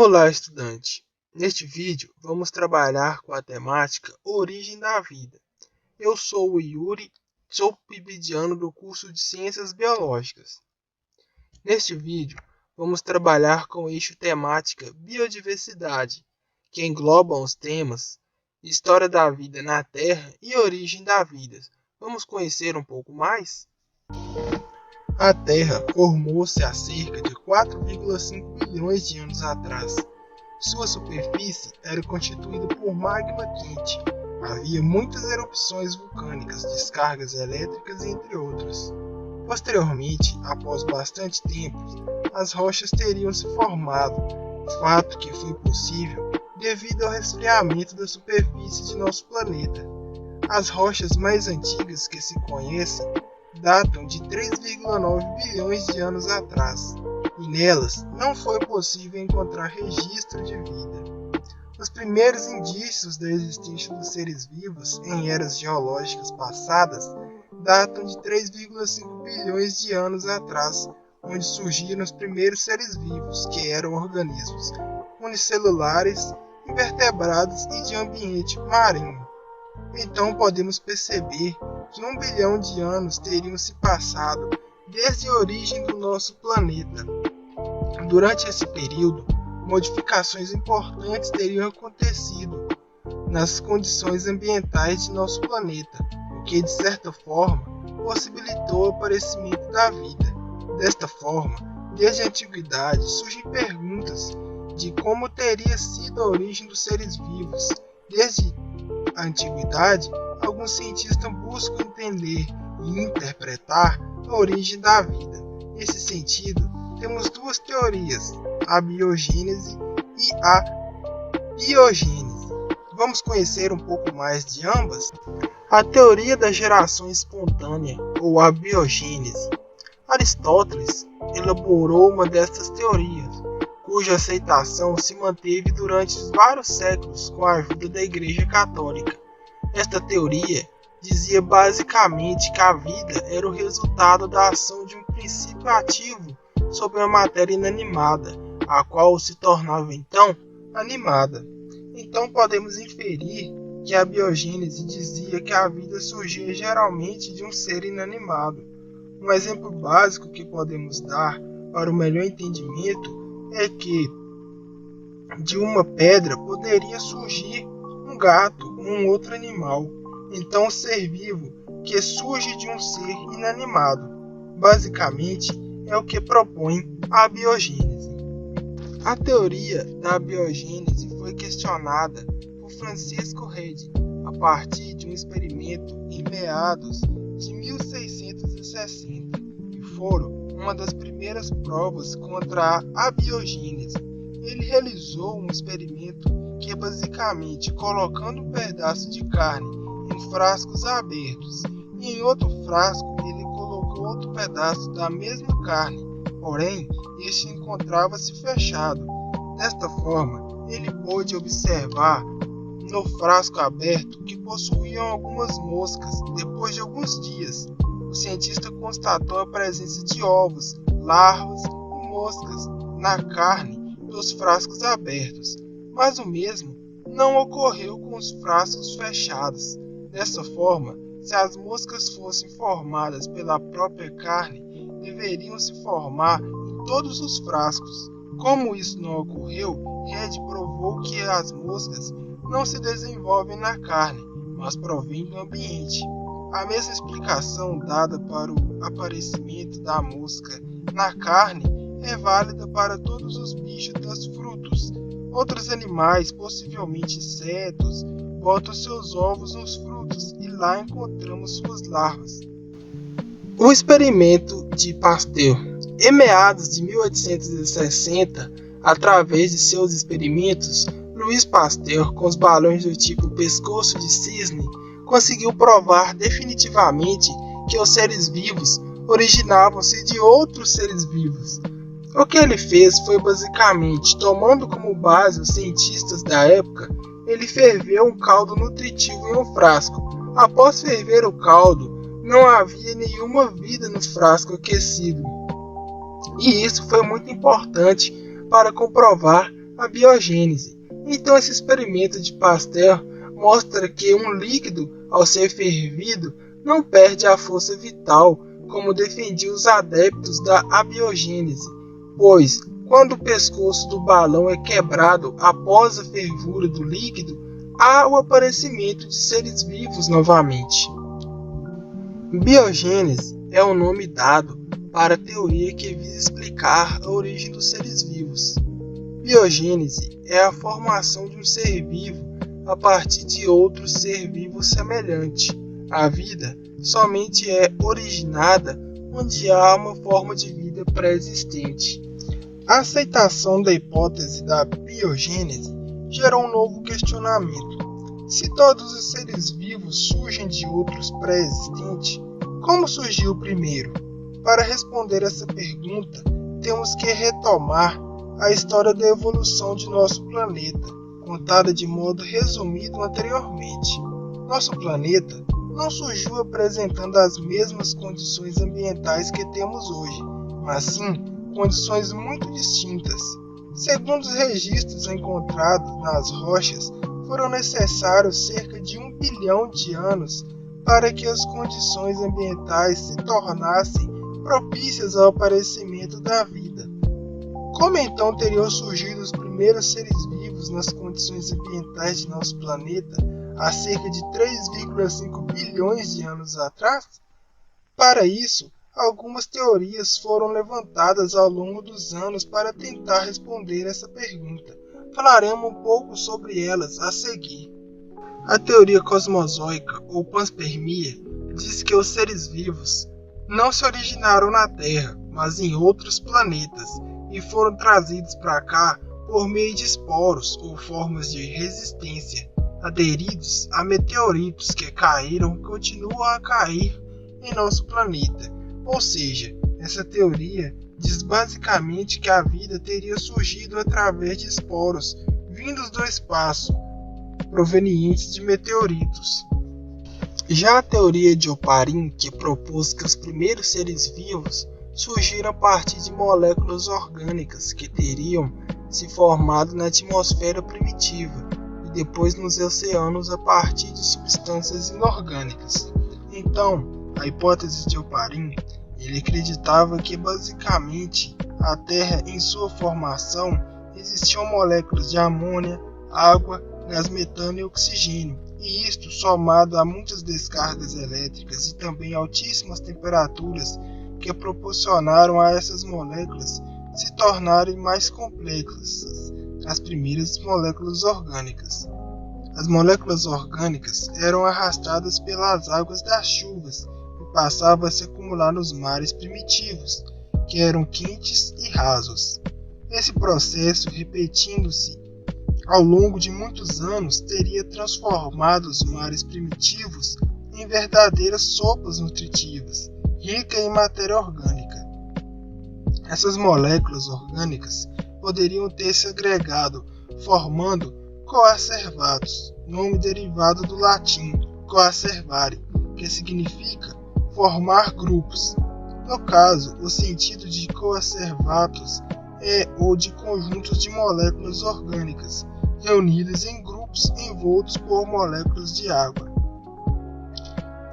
Olá, estudante! Neste vídeo, vamos trabalhar com a temática Origem da Vida. Eu sou o Yuri, sou PIBidiano do curso de Ciências Biológicas. Neste vídeo, vamos trabalhar com o eixo temática Biodiversidade, que engloba os temas História da Vida na Terra e Origem da Vida. Vamos conhecer um pouco mais? A Terra formou-se há cerca de 4,5 bilhões de anos atrás. Sua superfície era constituída por magma quente. Havia muitas erupções vulcânicas, descargas elétricas, entre outras. Posteriormente, após bastante tempo, as rochas teriam se formado, fato que foi possível devido ao resfriamento da superfície de nosso planeta. As rochas mais antigas que se conhecem datam de 3,9 bilhões de anos atrás, e nelas não foi possível encontrar registro de vida. Os primeiros indícios da existência dos seres vivos em eras geológicas passadas datam de 3,5 bilhões de anos atrás, onde surgiram os primeiros seres vivos, que eram organismos unicelulares, invertebrados e de ambiente marinho. Então podemos perceber que 1 bilhão de anos teriam se passado desde a origem do nosso planeta. Durante esse período, modificações importantes teriam acontecido nas condições ambientais de nosso planeta, o que, de certa forma, possibilitou o aparecimento da vida. Desta forma, desde a antiguidade surgem perguntas de como teria sido a origem dos seres vivos. Desde a antiguidade, alguns cientistas buscam entender e interpretar a origem da vida. Nesse sentido, temos duas teorias, a biogênese e a biogênese. Vamos conhecer um pouco mais de ambas? A teoria da geração espontânea, ou a biogênese. Aristóteles elaborou uma dessas teorias, cuja aceitação se manteve durante vários séculos com a ajuda da Igreja Católica. Esta teoria dizia basicamente que a vida era o resultado da ação de um princípio ativo sobre a matéria inanimada, a qual se tornava então animada. Então podemos inferir que a biogênese dizia que a vida surgia geralmente de um ser inanimado. Um exemplo básico que podemos dar para o melhor entendimento é que de uma pedra poderia surgir um gato ou um outro animal. Então o ser vivo que surge de um ser inanimado. Basicamente é o que propõe a biogênese. A teoria da biogênese foi questionada por Francisco Redi a partir de um experimento em meados de 1660, e foram uma das primeiras provas contra a biogênese. Ele realizou um experimento que é basicamente colocando um pedaço de carne em frascos abertos, e em outro frasco ele colocou outro pedaço da mesma carne, porém este encontrava-se fechado. Desta forma, ele pôde observar no frasco aberto que possuíam algumas moscas. Depois de alguns dias, o cientista constatou a presença de ovos, larvas e moscas na carne dos frascos abertos, mas o mesmo não ocorreu com os frascos fechados. Dessa forma, se as moscas fossem formadas pela própria carne, deveriam se formar em todos os frascos. Como isso não ocorreu, Redi provou que as moscas não se desenvolvem na carne, mas provêm do ambiente. A mesma explicação dada para o aparecimento da mosca na carne é válida para todos os bichos dos frutos. Outros animais, possivelmente insetos, botam seus ovos nos frutos e lá encontramos suas larvas. O experimento de Pasteur. Em meados de 1860, através de seus experimentos, Louis Pasteur, com os balões do tipo pescoço de cisne, conseguiu provar definitivamente que os seres vivos originavam-se de outros seres vivos. O que ele fez foi basicamente, tomando como base os cientistas da época, ele ferveu um caldo nutritivo em um frasco. Após ferver o caldo, não havia nenhuma vida no frasco aquecido. E isso foi muito importante para comprovar a biogênese. Então esse experimento de Pasteur mostra que um líquido, ao ser fervido, não perde a força vital, como defendiam os adeptos da abiogênese, pois, quando o pescoço do balão é quebrado após a fervura do líquido, há o aparecimento de seres vivos novamente. Biogênese é o nome dado para a teoria que visa explicar a origem dos seres vivos. Biogênese é a formação de um ser vivo a partir de outro ser vivo semelhante. A vida somente é originada onde há uma forma de vida pré-existente. A aceitação da hipótese da biogênese gerou um novo questionamento. Se todos os seres vivos surgem de outros pré-existentes, como surgiu o primeiro? Para responder essa pergunta, temos que retomar a história da evolução de nosso planeta, contada de modo resumido anteriormente. Nosso planeta não surgiu apresentando as mesmas condições ambientais que temos hoje, mas sim condições muito distintas. Segundo os registros encontrados nas rochas, foram necessários cerca de 1 bilhão de anos para que as condições ambientais se tornassem propícias ao aparecimento da vida. Como então teriam surgido os primeiros seres vivos nas condições ambientais de nosso planeta há cerca de 3,5 bilhões de anos atrás? Para isso, algumas teorias foram levantadas ao longo dos anos para tentar responder essa pergunta. Falaremos um pouco sobre elas a seguir. A teoria cosmozoica ou panspermia diz que os seres vivos não se originaram na Terra, mas em outros planetas e foram trazidos para cá por meio de esporos ou formas de resistência, aderidos a meteoritos que caíram e continuam a cair em nosso planeta. Ou seja, essa teoria diz basicamente que a vida teria surgido através de esporos vindos do espaço, provenientes de meteoritos. Já a teoria de Oparin, que propôs que os primeiros seres vivos surgiram a partir de moléculas orgânicas que teriam se formado na atmosfera primitiva e depois nos oceanos a partir de substâncias inorgânicas. Então, a hipótese de Oparin, ele acreditava que basicamente a Terra em sua formação existiam moléculas de amônia, água, gás metano e oxigênio, e isto somado a muitas descargas elétricas e também altíssimas temperaturas que proporcionaram a essas moléculas se tornarem mais complexas, as primeiras moléculas orgânicas. As moléculas orgânicas eram arrastadas pelas águas das chuvas e passavam a se acumular nos mares primitivos, que eram quentes e rasos. Esse processo, repetindo-se ao longo de muitos anos, teria transformado os mares primitivos em verdadeiras sopas nutritivas, ricas em matéria orgânica. Essas moléculas orgânicas poderiam ter se agregado, formando coacervatos, nome derivado do latim coacervare, que significa formar grupos. No caso, o sentido de coacervatos é o de conjuntos de moléculas orgânicas, reunidas em grupos envoltos por moléculas de água.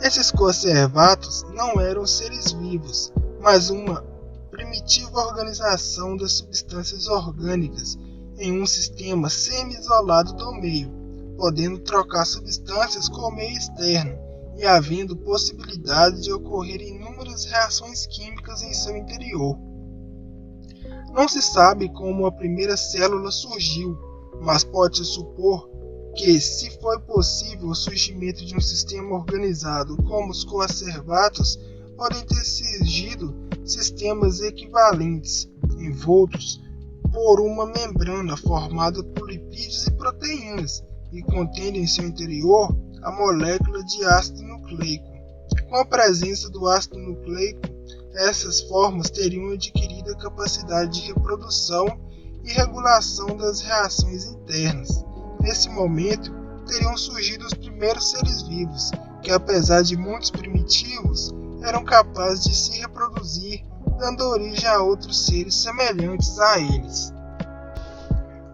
Esses coacervatos não eram seres vivos, mas uma primitiva organização das substâncias orgânicas em um sistema semi-isolado do meio, podendo trocar substâncias com o meio externo e havendo possibilidade de ocorrer inúmeras reações químicas em seu interior. Não se sabe como a primeira célula surgiu, mas pode-se supor que, se foi possível o surgimento de um sistema organizado como os coacervatos, podem ter surgido sistemas equivalentes, envoltos por uma membrana formada por lipídios e proteínas, e contendo em seu interior a molécula de ácido nucleico. Com a presença do ácido nucleico, essas formas teriam adquirido a capacidade de reprodução e regulação das reações internas. Nesse momento, teriam surgido os primeiros seres vivos, que apesar de muitos primitivos, eram capazes de se reproduzir, dando origem a outros seres semelhantes a eles.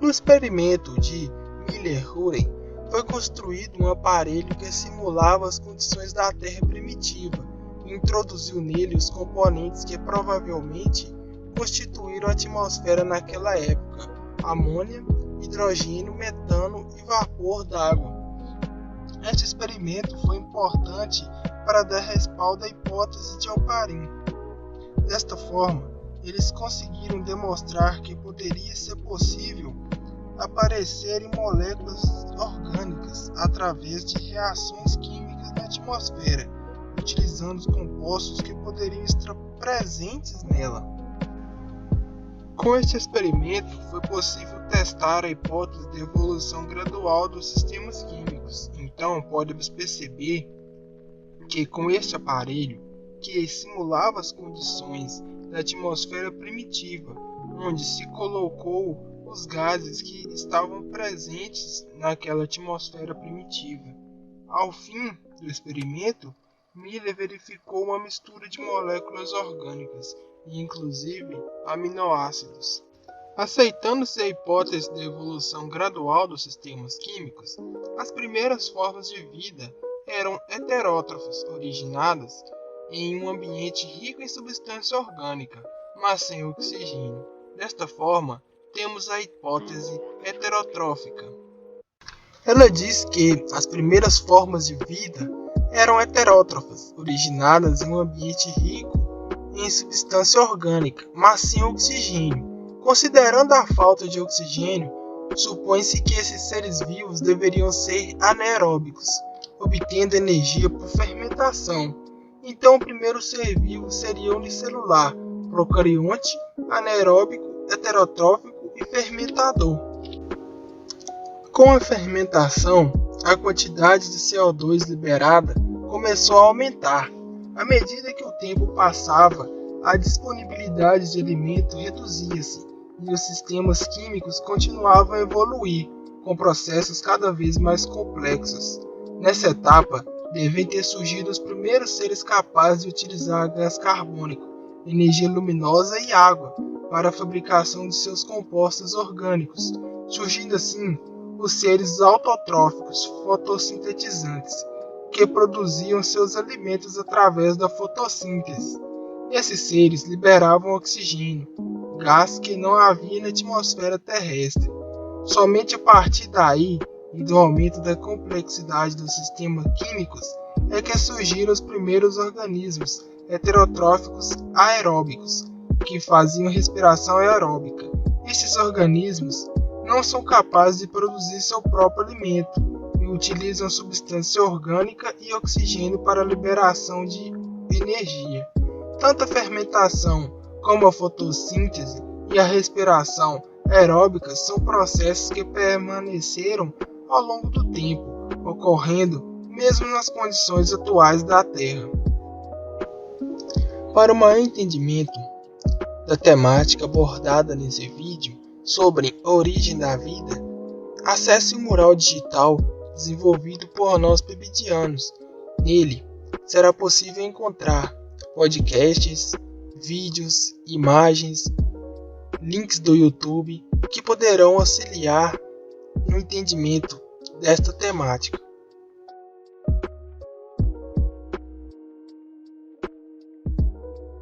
No experimento de Miller-Urey, foi construído um aparelho que simulava as condições da Terra primitiva e introduziu nele os componentes que provavelmente constituíram a atmosfera naquela época: amônia, hidrogênio, metano e vapor d'água. Este experimento foi importante para dar respaldo à hipótese de Oparin. Desta forma, eles conseguiram demonstrar que poderia ser possível aparecerem moléculas orgânicas através de reações químicas na atmosfera, utilizando os compostos que poderiam estar presentes nela. Com este experimento, foi possível testar a hipótese de evolução gradual dos sistemas químicos. Então, podemos perceber que com este aparelho, que simulava as condições da atmosfera primitiva, onde se colocou os gases que estavam presentes naquela atmosfera primitiva. Ao fim do experimento, Miller verificou uma mistura de moléculas orgânicas e inclusive aminoácidos. Aceitando-se a hipótese de evolução gradual dos sistemas químicos, as primeiras formas de vida eram heterótrofas, originadas em um ambiente rico em substância orgânica, mas sem oxigênio. Desta forma, temos a hipótese heterotrófica. Ela diz que as primeiras formas de vida eram heterótrofas, originadas em um ambiente rico em substância orgânica, mas sem oxigênio. Considerando a falta de oxigênio, supõe-se que esses seres vivos deveriam ser anaeróbicos, obtendo energia por fermentação. Então, o primeiro ser vivo seria unicelular, procarionte, anaeróbico, heterotrófico e fermentador. Com a fermentação, a quantidade de CO2 liberada começou a aumentar. À medida que o tempo passava, a disponibilidade de alimento reduzia-se e os sistemas químicos continuavam a evoluir, com processos cada vez mais complexos. Nessa etapa, devem ter surgido os primeiros seres capazes de utilizar gás carbônico, energia luminosa e água para a fabricação de seus compostos orgânicos, surgindo assim os seres autotróficos fotossintetizantes, que produziam seus alimentos através da fotossíntese. Esses seres liberavam oxigênio, gás que não havia na atmosfera terrestre. Somente a partir daí e do aumento da complexidade dos sistemas químicos é que surgiram os primeiros organismos heterotróficos aeróbicos, que faziam respiração aeróbica. Esses organismos não são capazes de produzir seu próprio alimento e utilizam substância orgânica e oxigênio para a liberação de energia. Tanto a fermentação como a fotossíntese e a respiração aeróbica são processos que permaneceram ao longo do tempo, ocorrendo mesmo nas condições atuais da Terra. Para o maior entendimento da temática abordada nesse vídeo sobre a origem da vida, acesse o mural digital desenvolvido por nós PIBidianos. Nele será possível encontrar podcasts, vídeos, imagens, links do YouTube que poderão auxiliar no entendimento desta temática.